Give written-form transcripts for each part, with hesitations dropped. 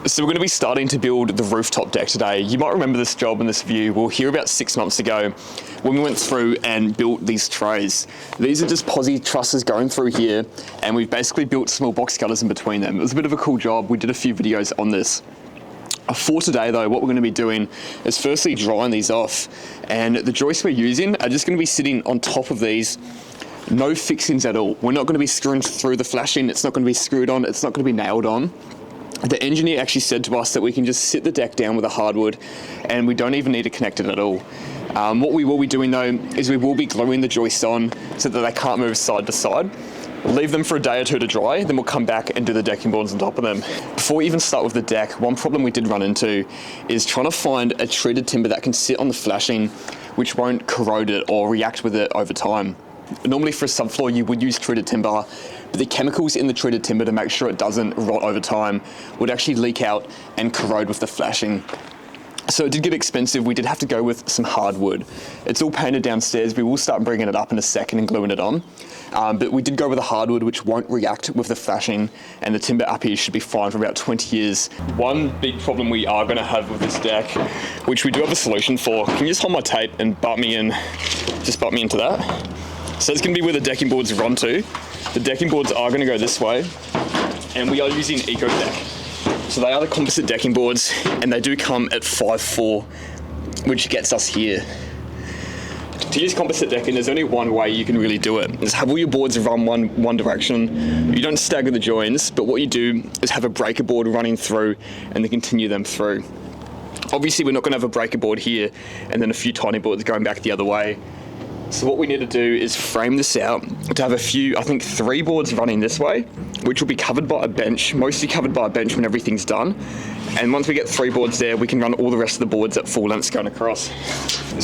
So we're going to be starting to build the rooftop deck today. You might remember this job and this view. We're here about 6 months ago when we went through and built these trays. These are just posi trusses going through here, and we've basically built small box cutters in between them. It was a bit of a cool job. We did a few videos on this. For today though, what we're going to be doing is firstly drying these off, and the joists we're using are just going to be sitting on top of these. No fixings at all. We're not going to be screwing through the flashing. It's not going to be screwed on. It's not going to be nailed on. The engineer actually said to us that we can just sit the deck down with a hardwood and we don't even need to connect it at all. What we will be doing though is we will be gluing the joists on so that they can't move side to side. Leave them for a day or two to dry, then we'll come back and do the decking boards on top of them. Before we even start with the deck, one problem we did run into is trying to find a treated timber that can sit on the flashing which won't corrode it or react with it over time. Normally for a subfloor you would use treated timber, but the chemicals in the treated timber to make sure it doesn't rot over time would actually leak out and corrode with the flashing. So it did get expensive. We did have to go with some hardwood. It's all painted downstairs. We will start bringing it up in a second and gluing it on. But we did go with a hardwood which won't react with the flashing, and the timber up here should be fine for about 20 years. One big problem we are going to have with this deck, which we do have a solution for. Can you just hold my tape and butt me in? Just butt me into that. So it's going to be where the decking boards run to. The decking boards are going to go this way, and we are using Eco Deck. So they are the composite decking boards, and they do come at 5'4", which gets us here. To use composite decking, there's only one way you can really do it. Is have all your boards run one direction. You don't stagger the joins, but what you do is have a breaker board running through and then continue them through. Obviously, we're not going to have a breaker board here and then a few tiny boards going back the other way. So what we need to do is frame this out to have a few, I think 3 boards running this way, which will be covered by a bench, mostly covered by a bench when everything's done. And once we get 3 boards there, we can run all the rest of the boards at full lengths going across.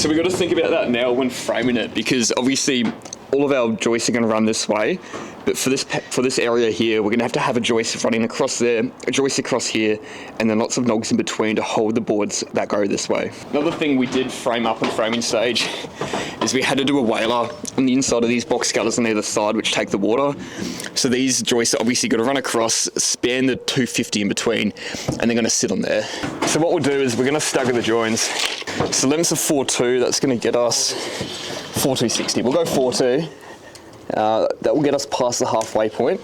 So we've got to think about that now when framing it, because obviously all of our joists are going to run this way, but for this area here, we're going to have a joist running across there, a joist across here, and then lots of nogs in between to hold the boards that go this way. Another thing we did frame up on framing stage is we had to do a whaler on the inside of these box cutters on either side, which take the water. So these joists are obviously going to run across, span the 250 in between, and they're going to sit on there. So what we'll do is we're going to stagger the joins. So lengths of 4'2", that's going to get us 4'260". We'll go 4'2". That will get us past the halfway point.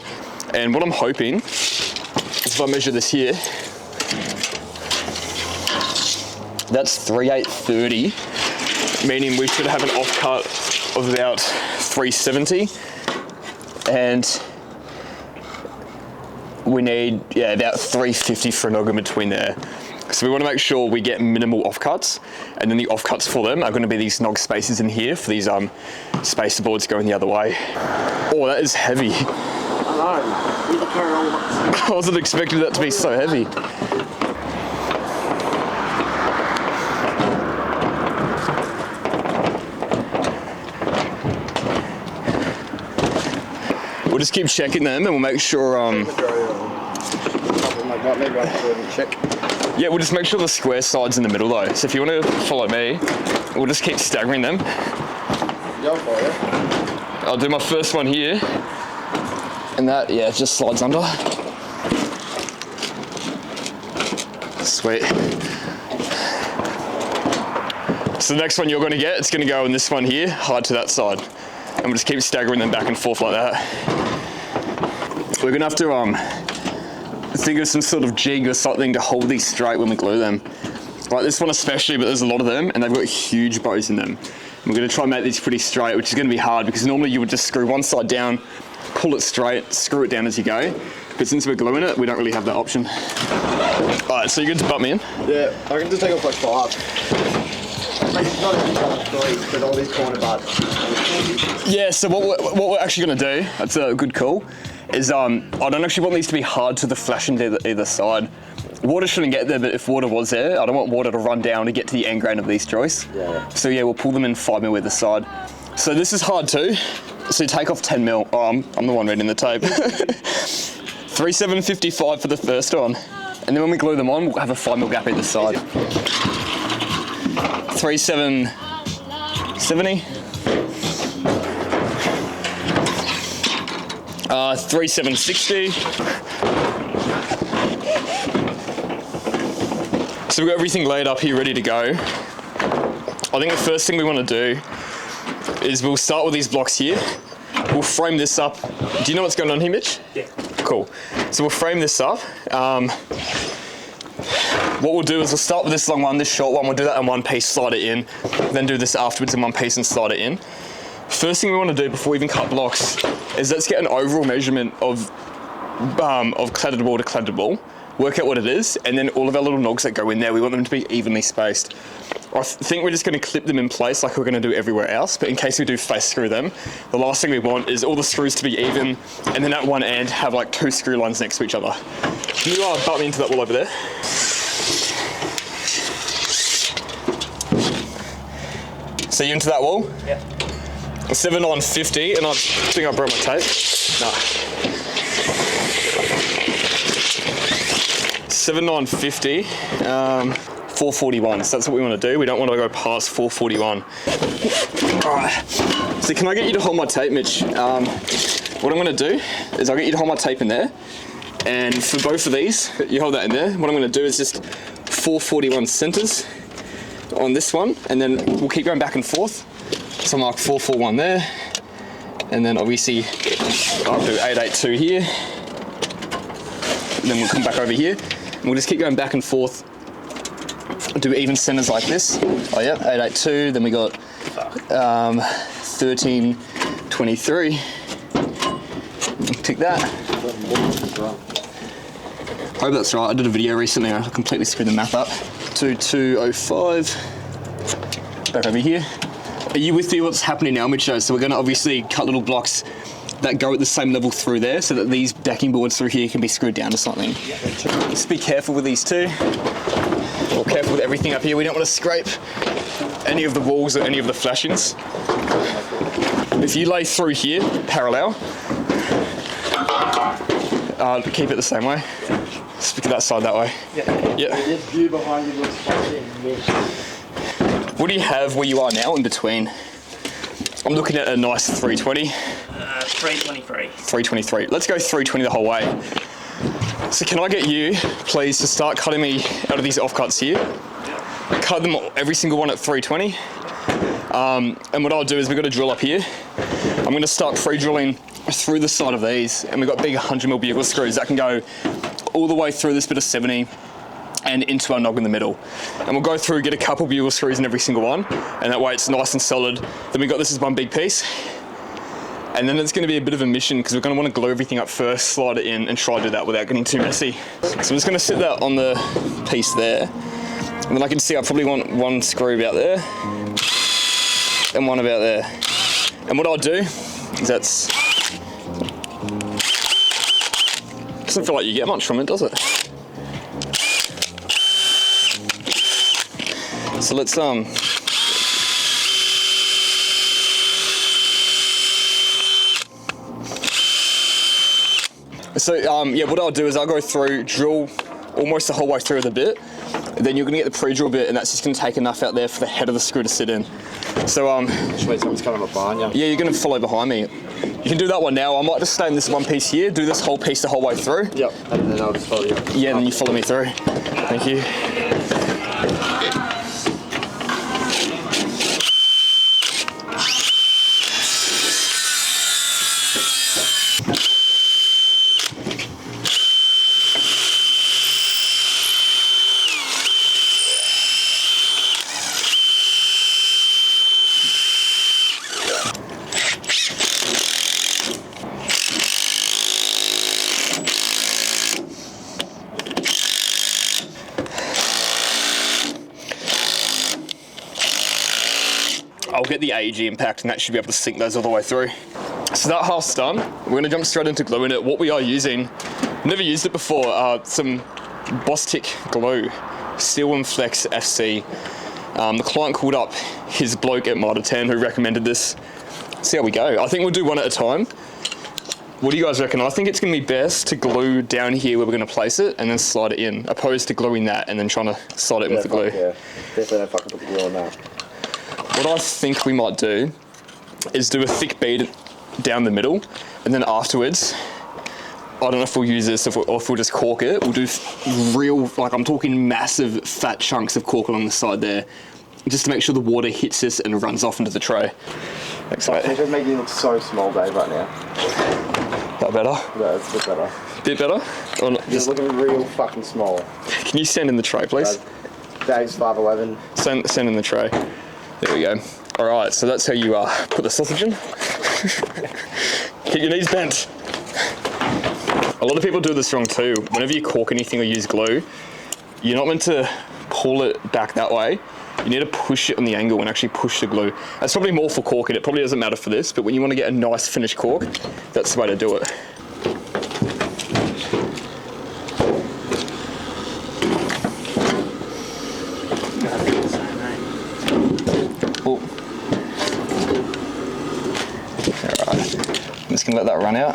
And what I'm hoping is if I measure this here, that's 3'830", meaning we should have an offcut of about 370. And we need, about 350 for a nog in between there. So we want to make sure we get minimal offcuts, and then the offcuts for them are going to be these nog spaces in here for these spacer boards going the other way. Oh, that is heavy. I know. I wasn't expecting that to be so heavy. We'll just keep checking them, and we'll make sure. Maybe I can check. Yeah, we'll just make sure the square side's in the middle though. So if you want to follow me, we'll just keep staggering them. Yeah, I'll follow you. I'll do my first one here. And that, it just slides under. Sweet. So the next one you're going to get, it's going to go in this one here, hard to that side. And we'll just keep staggering them back and forth like that. We're going to have to think of some sort of jig or something to hold these straight when we glue them. Like this one especially, but there's a lot of them and they've got huge bows in them. We're going to try and make these pretty straight, which is going to be hard because normally you would just screw one side down, pull it straight, screw it down as you go. But since we're gluing it, we don't really have that option. Alright, so you're good to butt me in? Yeah, I can just take off like 5. It's not even kind of 3, but all these corner bars. Yeah, so what we're actually going to do, that's a good call, is I don't actually want these to be hard to the flashing either side. Water shouldn't get there, but if water was there, I don't want water to run down to get to the end grain of these joists. Yeah. So yeah, we'll pull them in 5mm either side. So this is hard too. So you take off 10mm. Oh, I'm the one reading the tape. 3,755 for the first one. And then when we glue them on, we'll have a 5mm gap either side. 3,770. 3,760. So we've got everything laid up here ready to go. I think the first thing we want to do is we'll start with these blocks here. We'll frame this up. Do you know what's going on here, Mitch? Yeah. Cool. So we'll frame this up. What we'll do is we'll start with this long one, this short one. We'll do that in one piece, slide it in. Then do this afterwards in one piece and slide it in. First thing we want to do before we even cut blocks is let's get an overall measurement of cladded wall to cladded wall. Work out what it is, and then all of our little nogs that go in there, we want them to be evenly spaced. I think we're just going to clip them in place like we're going to do everywhere else, but in case we do face screw them, the last thing we want is all the screws to be even, and then at one end have like 2 screw lines next to each other. Can you butt me into that wall over there? So you into that wall? Yeah. 7 on 50, and I think I broke my tape. No. 7 on 50, 441, so that's what we want to do. We don't want to go past 441. Alright, so can I get you to hold my tape, Mitch? What I'm going to do is I'll get you to hold my tape in there, and for both of these, you hold that in there. What I'm going to do is just 441 centers on this one, and then we'll keep going back and forth. So mark 441 there, and then obviously I'll do 882 here, and then we'll come back over here. We'll just keep going back and forth, do even centers like this. Oh yeah, 882, then we got 1323. Tick that. Hope that's right. I did a video recently, I completely screwed the math up. 2205. Back over here. Are you with me what's happening now, Mitch? So we're gonna obviously cut little blocks that go at the same level through there so that these decking boards through here can be screwed down to something. Just be careful with these too. Or careful with everything up here. We don't want to scrape any of the walls or any of the flashings. If you lay through here, parallel, keep it the same way. Stick it that side that way. Yeah. This view behind you looks fucking amazing. What do you have where you are now in between? I'm looking at a nice 320. 323. 323. Let's go 320 the whole way. So can I get you, please, to start cutting me out of these offcuts here? Cut them every single one at 320. And what I'll do is we've got a drill up here. I'm going to start pre-drilling through the side of these, and we've got big 100mm bugle screws that can go all the way through this bit of 70 and into our nog in the middle. And we'll go through, get a couple bugle screws in every single one, and that way it's nice and solid. Then we've got this as one big piece. And then it's going to be a bit of a mission because we're going to want to glue everything up first, slide it in, and try to do that without getting too messy. So I'm just going to sit that on the piece there. And then I can see I probably want one screw about there and one about there. And what I'll do is that's... Doesn't feel like you get much from it, does it? So let's yeah, what I'll do is I'll go through, drill almost the whole way through the bit, then you're gonna get the pre-drill bit, and that's just gonna take enough out there for the head of the screw to sit in. So Which way someone's coming up behind you? yeah, you're gonna follow behind me. You can do that one now. I might just stay in this one piece here, do this whole piece the whole way through. Yep, and then I'll just follow you. Yeah, and then you follow me through. Thank you. I'll get the AEG impact, and that should be able to sink those all the way through. So that half's done. We're going to jump straight into gluing it. What we are using, never used it before, some Bostik glue, Steel and Flex FC. The client called up his bloke at Mitre 10 who recommended this. See how we go. I think we'll do one at a time. What do you guys reckon? I think it's going to be best to glue down here where we're going to place it and then slide it in, opposed to gluing that and then trying to slide it in with the glue. Yeah, definitely don't fucking put the glue on that. What I think we might do is do a thick bead down the middle, and then afterwards I don't know if we'll use this or if we'll just cork it. We'll do real, like I'm talking massive fat chunks of cork along the side there, just to make sure the water hits this and runs off into the tray. Thanks, mate. You're making it look so small, Dave, right now. That better? No, it's a bit better. Bit better? Or not, You're looking real fucking small. Can you stand in the tray, please? Dave's 5'11". Stand in the tray. There we go. All right, so that's how you put the sausage in. Keep your knees bent. A lot of people do this wrong too. Whenever you cork anything or use glue, you're not meant to pull it back that way. You need to push it on the angle and actually push the glue. That's probably more for corking. It probably doesn't matter for this, but when you want to get a nice finished cork, that's the way to do it. Oh. All right. I'm just gonna let that run out.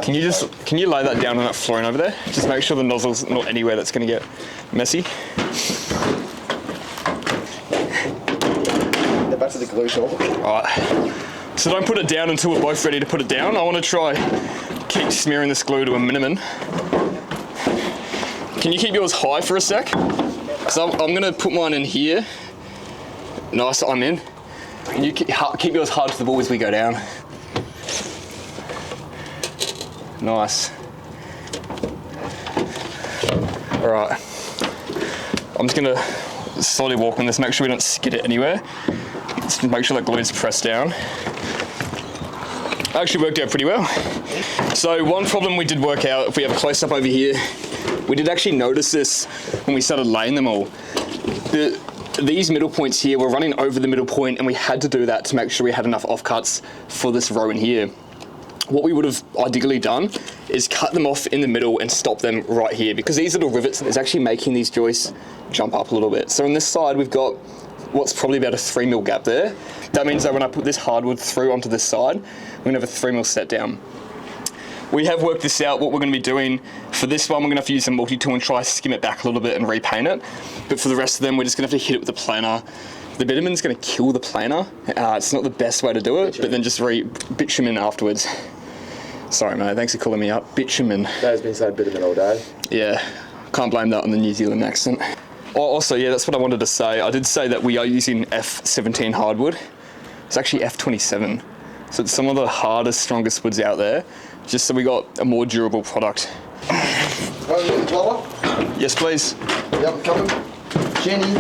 Can you lay that down on that flooring over there? Just make sure the nozzle's not anywhere that's gonna get messy. Back to the glue shop. Alright, so don't put it down until we're both ready to put it down. I want to try keep smearing this glue to a minimum. Can you keep yours high for a sec? So I'm going to put mine in here. Nice, I'm in. And you keep yours hard to the ball as we go down. Nice. Alright, I'm just going to slowly walk on this, make sure we don't skid it anywhere. Just make sure that glue is pressed down. Actually worked out pretty well. So one problem we did work out, if we have a close up over here, we did actually notice this when we started laying them all. These middle points here were running over the middle point, and we had to do that to make sure we had enough offcuts for this row in here. What we would have ideally done is cut them off in the middle and stop them right here, because these little rivets is actually making these joists jump up a little bit. So on this side we've got what's probably about a 3mm gap there. That means that when I put this hardwood through onto this side, we're gonna have a 3mm set down. We have worked this out, what we're gonna be doing. For this one, we're gonna have to use a multi-tool and try skim it back a little bit and repaint it. But for the rest of them, we're just gonna have to hit it with a planer. The bitumen's gonna kill the planer. It's not the best way to do it, but then just bitumen afterwards. Sorry, mate, thanks for calling me up. Bitumen. Dave's been saying bitumen all day. Yeah, can't blame that on the New Zealand accent. Also, yeah, that's what I wanted to say. I did say that we are using F17 hardwood. It's actually F27. So it's some of the hardest, strongest woods out there, just so we got a more durable product. Blower? Yes, please. Yep, coming. Jenny.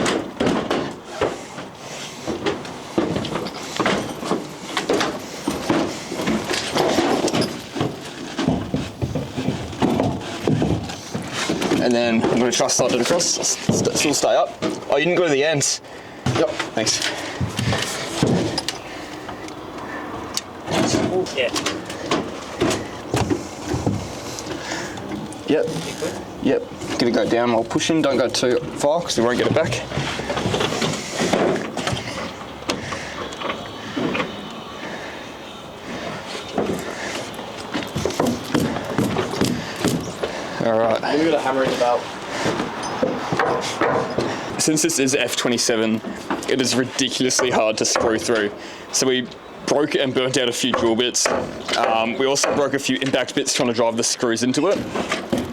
And then I'm going to try to slide it across. Still stay up. Oh, you didn't go to the ends. Yep. Thanks. Yeah. Yep. Yep. Gonna go down while pushing. Don't go too far because we won't get it back. All right. We've got a hammer in the belt. Since this is F27, it is ridiculously hard to screw through. So we broke and burnt out a few drill bits. We also broke a few impact bits trying to drive the screws into it.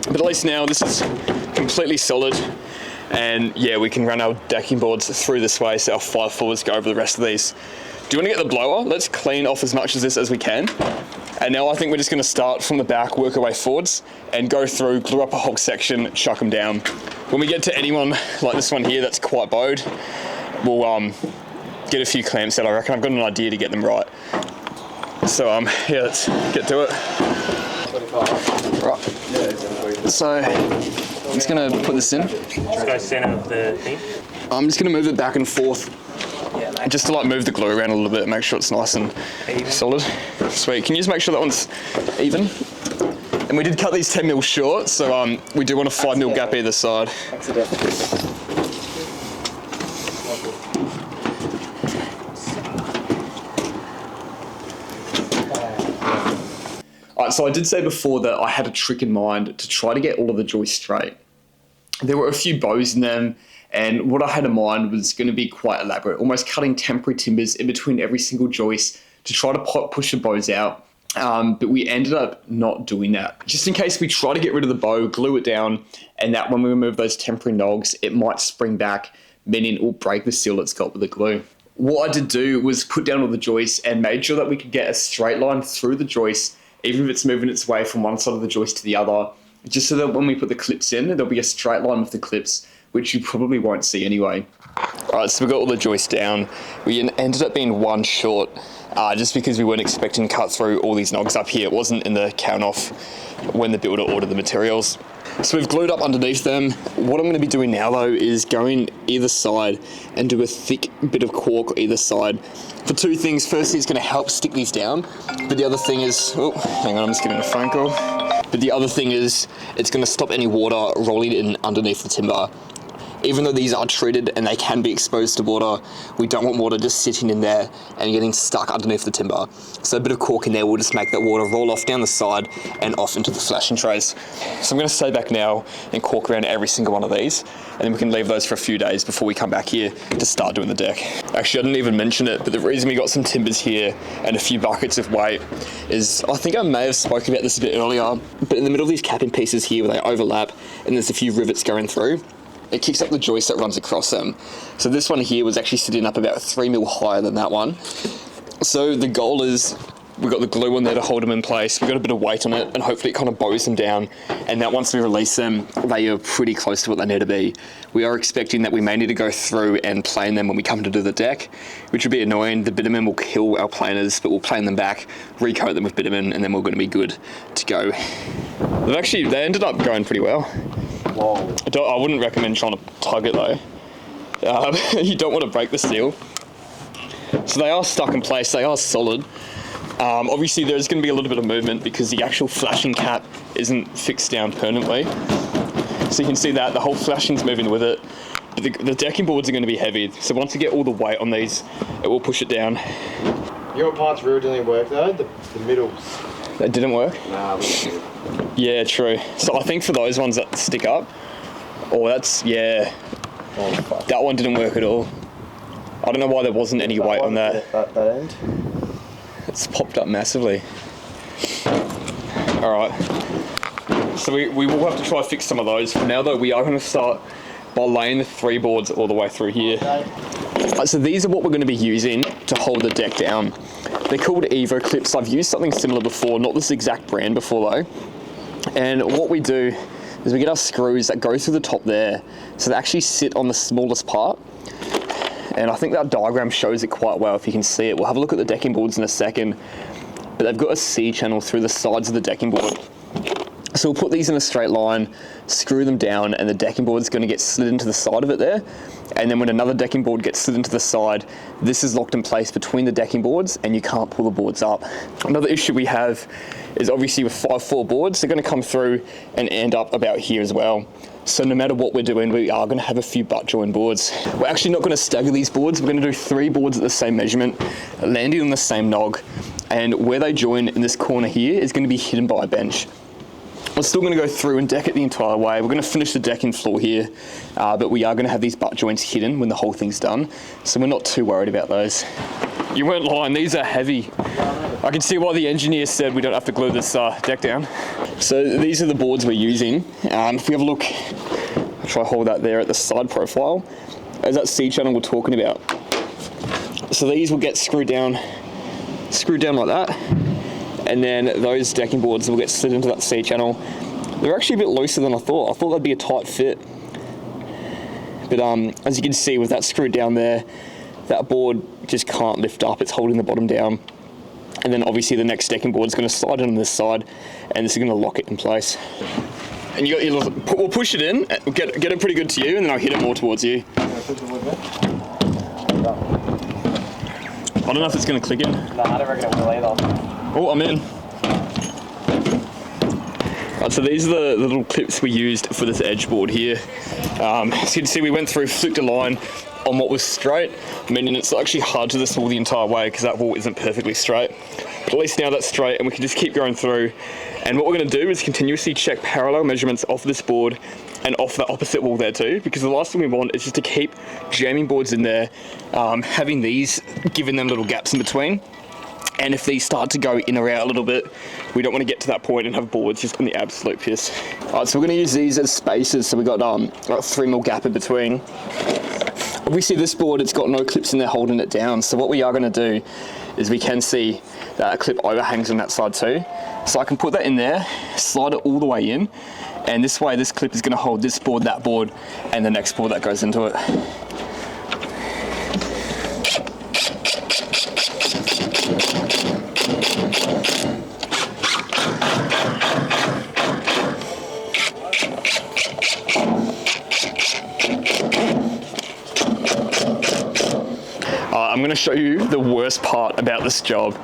But at least now this is completely solid. And yeah, we can run our decking boards through this way so our 5/4s go over the rest of these. Do you want to get the blower? Let's clean off as much of this as we can. And now I think we're just going to start from the back, work our way forwards, and go through, glue up a whole section, chuck them down. When we get to anyone like this one here that's quite bowed, we'll get a few clamps out. I reckon I've got an idea to get them right. So yeah, let's get to it. 25. Right. So I'm just going to put this in. Just go center of the thing. I'm just going to move it back and forth. Yeah, mate. Just to like move the glue around a little bit, make sure it's nice and Even. solid. Sweet. Can you just make sure that one's even? And we did cut these 10mm short, so we do want a 5mm gap either side. Alright, so I did say before that I had a trick in mind to try to get all of the joists straight. There were a few bows in them, and what I had in mind was going to be quite elaborate, almost cutting temporary timbers in between every single joist to try to push the bows out but we ended up not doing that. Just in case we try to get rid of the bow, glue it down, and that when we remove those temporary nogs, it might spring back, meaning it will break the seal it's got with the glue. What I did do was put down all the joists and made sure that we could get a straight line through the joist, even if it's moving its way from one side of the joist to the other, just so that when we put the clips in, there'll be a straight line with the clips, which you probably won't see anyway. All right, so we got all the joists down. We ended up being one short, just because we weren't expecting to cut through all these nogs up here. It wasn't in the count off when the builder ordered the materials. So we've glued up underneath them. What I'm going to be doing now though is going either side and do a thick bit of cork either side for two things. Firstly, it's going to help stick these down, but the other thing is, oh, hang on, I'm just getting a phone call. But the other thing is it's going to stop any water rolling in underneath the timber. Even though these are treated and they can be exposed to water, we don't want water just sitting in there and getting stuck underneath the timber. So a bit of cork in there will just make that water roll off down the side and off into the flashing trays. So I'm going to stay back now and cork around every single one of these, and then we can leave those for a few days before we come back here to start doing the deck. Actually, I didn't even mention it, but the reason we got some timbers here and a few buckets of weight is, I think I may have spoken about this a bit earlier, but in the middle of these capping pieces here where they overlap and there's a few rivets going through, it kicks up the joist that runs across them. So this one here was actually sitting up about 3 mil higher than that one. So the goal is, we've got the glue on there to hold them in place, we've got a bit of weight on it, and hopefully it kind of bows them down, and that once we release them, they are pretty close to what they need to be. We are expecting that we may need to go through and plane them when we come to do the deck, which would be annoying. The bitumen will kill our planers, but we'll plane them back, recoat them with bitumen, and then we're going to be good to go. They ended up going pretty well. Whoa. I wouldn't recommend trying to tug it though. You don't want to break the seal. So they are stuck in place, they are solid. Obviously there's going to be a little bit of movement because the actual flashing cap isn't fixed down permanently. So you can see that the whole flashing's moving with it. But the decking boards are going to be heavy, so once you get all the weight on these, it will push it down. Your parts really didn't work though, the middles. That didn't work? Nah, yeah, true. So I think for those ones that stick up, yeah. Oh, fuck. That one didn't work at all. I don't know why there wasn't any weight on that. That end? It's popped up massively. Alright. So we will have to try to fix some of those. For now though, we are going to start by laying the 3 boards all the way through here. Okay. So these are what we're going to be using to hold the deck down. They're called Evo clips. I've used something similar before, not this exact brand before though. And what we do is we get our screws that go through the top there, so they actually sit on the smallest part. And I think that diagram shows it quite well if you can see it. We'll have a look at the decking boards in a second, but they've got a C channel through the sides of the decking board. So we'll put these in a straight line, screw them down, and the decking board is going to get slid into the side of it there. And then when another decking board gets slid into the side, this is locked in place between the decking boards and you can't pull the boards up. Another issue we have is obviously with 5/4 boards, they're going to come through and end up about here as well. So no matter what we're doing, we are going to have a few butt join boards. We're actually not going to stagger these boards. We're going to do 3 boards at the same measurement, landing on the same nog, and where they join in this corner here is going to be hidden by a bench. We're still going to go through and deck it the entire way. We're going to finish the decking floor here, but we are going to have these butt joints hidden when the whole thing's done, so we're not too worried about those. You weren't lying, these are heavy. I can see why the engineer said we don't have to glue this deck down. So these are the boards we're using. If we have a look, I'll try to hold that there at the side profile, as that C channel we're talking about. So these will get screwed down like that. And then those decking boards will get slid into that C channel. They're actually a bit looser than I thought. I thought that'd be a tight fit. But as you can see with that screwed down there, that board just can't lift up. It's holding the bottom down. And then obviously the next decking board is going to slide in on this side, and this is going to lock it in place. And we'll push it in, get it pretty good to you, and then I'll hit it more towards you. I don't know if it's going to click in. No, I don't reckon it will either. Oh, I'm in. Right, so these are the little clips we used for this edge board here. So you can see we went through, flicked a line on what was straight, meaning it's actually hard to this wall the entire way because that wall isn't perfectly straight. But at least now that's straight and we can just keep going through. And what we're going to do is continuously check parallel measurements off this board and off the opposite wall there too, because the last thing we want is just to keep jamming boards in there, having these, giving them little gaps in between, And if these start to go in or out a little bit, we don't want to get to that point and have boards just on the absolute piss. All right, so we're going to use these as spacers. So we've got like 3mm gap in between. Obviously this board, it's got no clips in there holding it down. So what we are going to do is we can see that a clip overhangs on that side too. So I can put that in there, slide it all the way in, and this way this clip is going to hold this board, that board, and the next board that goes into it. I'm going to show you the worst part about this job.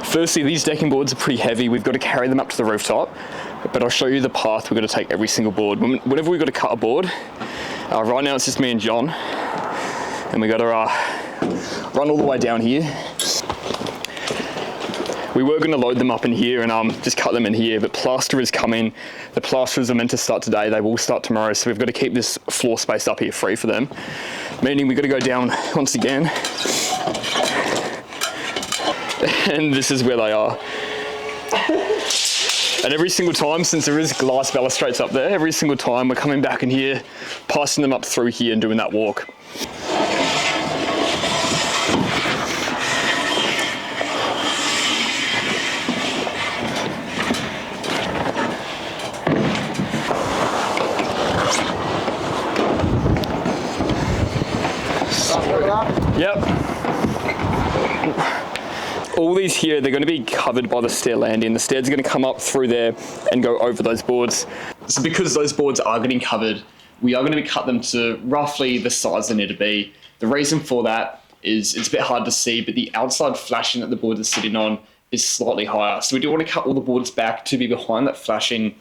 Firstly, these decking boards are pretty heavy. We've got to carry them up to the rooftop, but I'll show you the path we've got to take every single board. Whenever we've got to cut a board, right now it's just me and John, and we got to run all the way down here. We were going to load them up in here and just cut them in here, but plaster is coming. The plasterers are meant to start today. They will start tomorrow, so we've got to keep this floor space up here free for them, meaning we've got to go down once again. And this is where they are. And every single time, since there is glass balustrades up there, every single time we're coming back in here, passing them up through here and doing that walk. Yep. All these here, they're going to be covered by the stair landing. The stairs are going to come up through there and go over those boards. So because those boards are getting covered, we are going to be cut them to roughly the size they need to be. The reason for that is it's a bit hard to see, but the outside flashing that the board is sitting on is slightly higher. So we do want to cut all the boards back to be behind that flashing.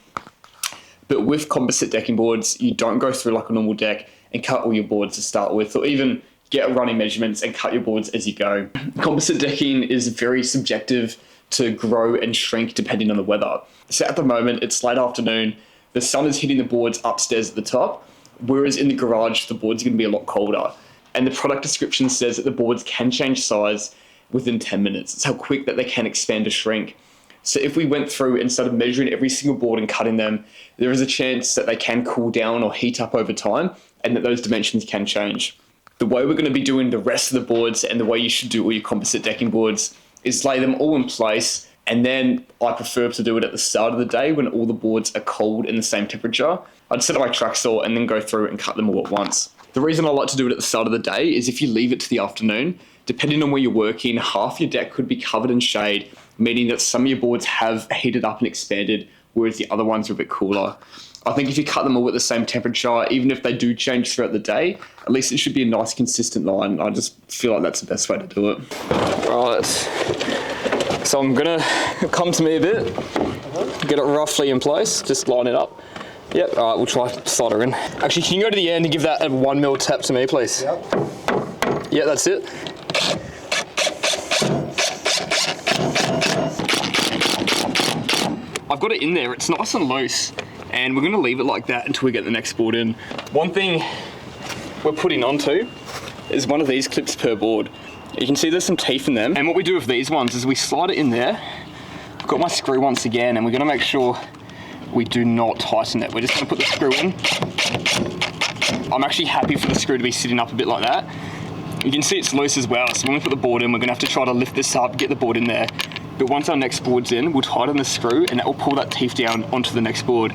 But with composite decking boards, you don't go through like a normal deck and cut all your boards to start with, or even get running measurements and cut your boards as you go. Composite decking is very subjective to grow and shrink depending on the weather. So at the moment, it's late afternoon, the sun is hitting the boards upstairs at the top, whereas in the garage, the boards are going to be a lot colder. And the product description says that the boards can change size within 10 minutes. It's how quick that they can expand or shrink. So if we went through and started measuring every single board and cutting them, there is a chance that they can cool down or heat up over time and that those dimensions can change. The way we're going to be doing the rest of the boards and the way you should do all your composite decking boards is lay them all in place, and then I prefer to do it at the start of the day when all the boards are cold in the same temperature. I'd set up my track saw and then go through and cut them all at once. The reason I like to do it at the start of the day is if you leave it to the afternoon, depending on where you're working, half your deck could be covered in shade, meaning that some of your boards have heated up and expanded, whereas the other ones are a bit cooler. I think if you cut them all at the same temperature, even if they do change throughout the day, at least it should be a nice consistent line. I just feel like that's the best way to do it. Right, so I'm gonna come to me a bit, get it roughly in place, just line it up. Yep, all right, we'll try solder in. Actually, can you go to the end and give that a 1mm tap to me, please? Yep. Yeah, that's it. I've got it in there, it's nice and loose. And we're going to leave it like that until we get the next board in. One thing we're putting onto is one of these clips per board. You can see there's some teeth in them. And what we do with these ones is we slide it in there. I've got my screw once again, and we're going to make sure we do not tighten it. We're just going to put the screw in. I'm actually happy for the screw to be sitting up a bit like that. You can see it's loose as well. So when we put the board in, we're going to have to try to lift this up, get the board in there. But once our next board's in, we'll tighten the screw and that will pull that teeth down onto the next board.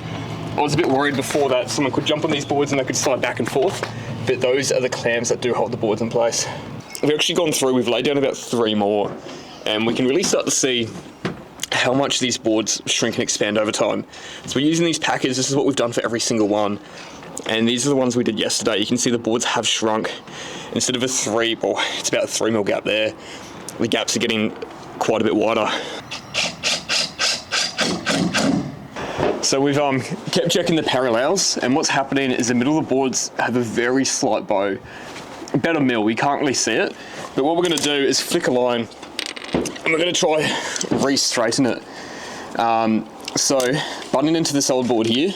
I was a bit worried before that someone could jump on these boards and they could slide back and forth, but those are the clamps that do hold the boards in place. We've actually gone through, we've laid down about 3 more, and we can really start to see how much these boards shrink and expand over time. So we're using these packets, this is what we've done for every single one, and these are the ones we did yesterday. You can see the boards have shrunk. Instead of a 3, well, it's about a 3mm gap there. The gaps are getting quite a bit wider. So we've kept checking the parallels, and what's happening is the middle of the boards have a very slight bow, about 1mm. We can't really see it, but what we're going to do is flick a line, and we're going to try re-straighten it. So butting into this old board here,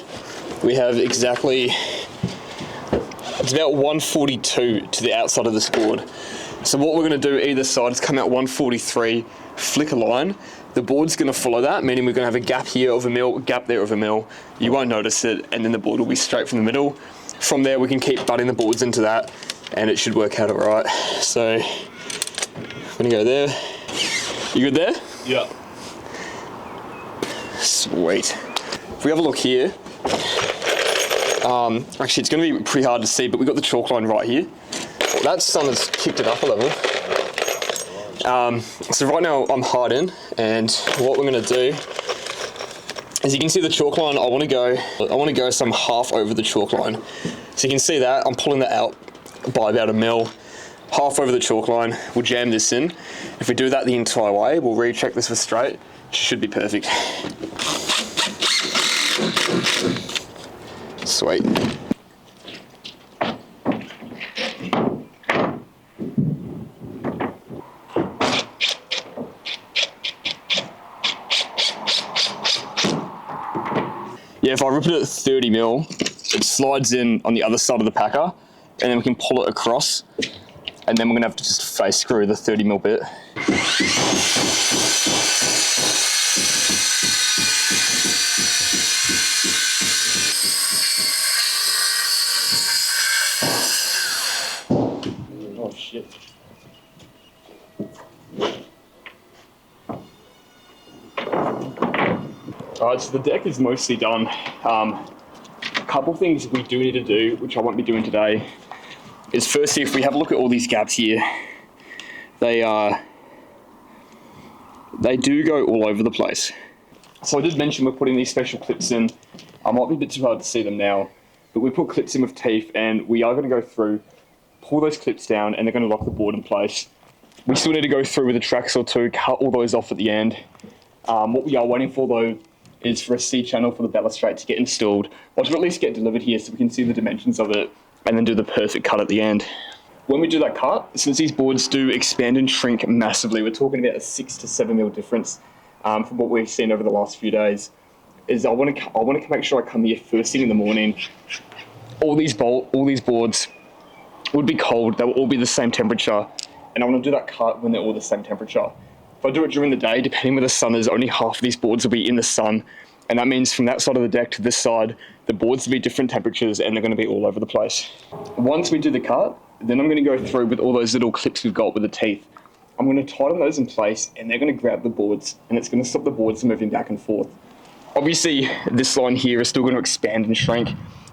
we have exactly, it's about 142 to the outside of this board. So what we're going to do either side is come out 143, flick a line. The board's going to follow that, meaning we're going to have a gap here of a mil, gap there of a mil. You won't notice it, and then the board will be straight from the middle. From there, we can keep butting the boards into that, and it should work out all right. So I'm going to go there. You good there? Yeah. Sweet. If we have a look here, actually it's going to be pretty hard to see, but we've got the chalk line right here. Well, that sun has kicked it up a level. So right now I'm hiding, and what we're going to do, as you can see the chalk line, I want to go some half over the chalk line. So you can see that I'm pulling that out by about a mil, half over the chalk line. We'll jam this in. If we do that the entire way, we'll recheck this for straight. It should be perfect. Sweet. Yeah, if I rip it at 30 mil, it slides in on the other side of the packer, and then we can pull it across, and then we're gonna have to just face screw the 30 mil bit. Oh shit. Alright, so the deck is mostly done. A couple things we do need to do, which I won't be doing today, is firstly, if we have a look at all these gaps here, they do go all over the place. So I did mention we're putting these special clips in. I might be a bit too hard to see them now, but we put clips in with teeth, and we are going to go through, pull those clips down, and they're going to lock the board in place. We still need to go through with a trax or two, cut all those off at the end. What we are waiting for though is for a C-channel for the balustrade to get installed, or to at least get delivered here so we can see the dimensions of it, and then do the perfect cut at the end. When we do that cut, since these boards do expand and shrink massively, we're talking about a 6 to 7 mil difference from what we've seen over the last few days, is I want to make sure I come here first thing in the morning. All these boards would be cold, they will all be the same temperature, and I want to do that cut when they're all the same temperature. If I do it during the day, depending where the sun is, only half of these boards will be in the sun, and that means from that side of the deck to this side, the boards will be different temperatures and they're going to be all over the place. Once we do the cut, then I'm going to go through with all those little clips we've got with the teeth. I'm going to tighten those in place, and they're going to grab the boards, and it's going to stop the boards from moving back and forth. Obviously, this line here is still going to expand and shrink,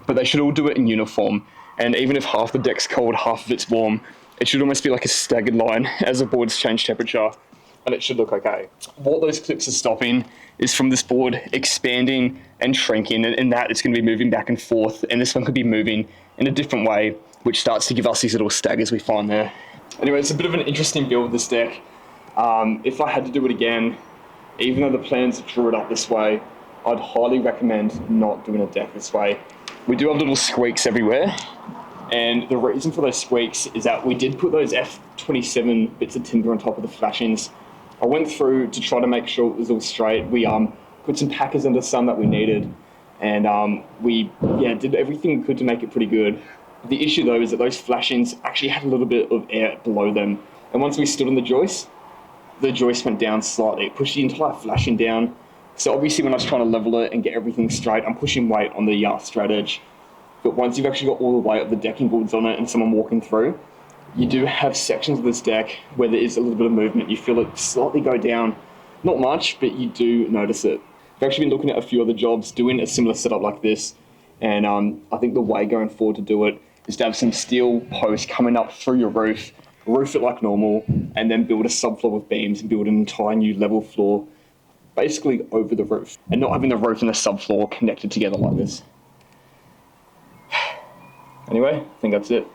but they should all do it in uniform. And even if half the deck's cold, half of it's warm, it should almost be like a staggered line as the boards change temperature, and it should look okay. What those clips are stopping is from this board expanding and shrinking, and that it's going to be moving back and forth, and this one could be moving in a different way, which starts to give us these little staggers we find there. Anyway, it's a bit of an interesting build, this deck. If I had to do it again, even though the plans drew it up this way, I'd highly recommend not doing a deck this way. We do have little squeaks everywhere, and the reason for those squeaks is that we did put those F27 bits of timber on top of the flashings. I went through to try to make sure it was all straight. We put some packers under some that we needed, and we did everything we could to make it pretty good. The issue though is that those flashings actually had a little bit of air below them, and once we stood on the joist went down slightly. It pushed the entire flashing down. So obviously when I was trying to level it and get everything straight, I'm pushing weight on the straight edge. But once you've actually got all the weight of the decking boards on it and someone walking through, you do have sections of this deck where there is a little bit of movement. You feel it slightly go down. Not much, but you do notice it. I've actually been looking at a few other jobs doing a similar setup like this, and I think the way going forward to do it is to have some steel posts coming up through your roof it like normal, and then build a subfloor with beams and build an entire new level floor basically over the roof, and not having the roof and the subfloor connected together like this. Anyway, I think that's it.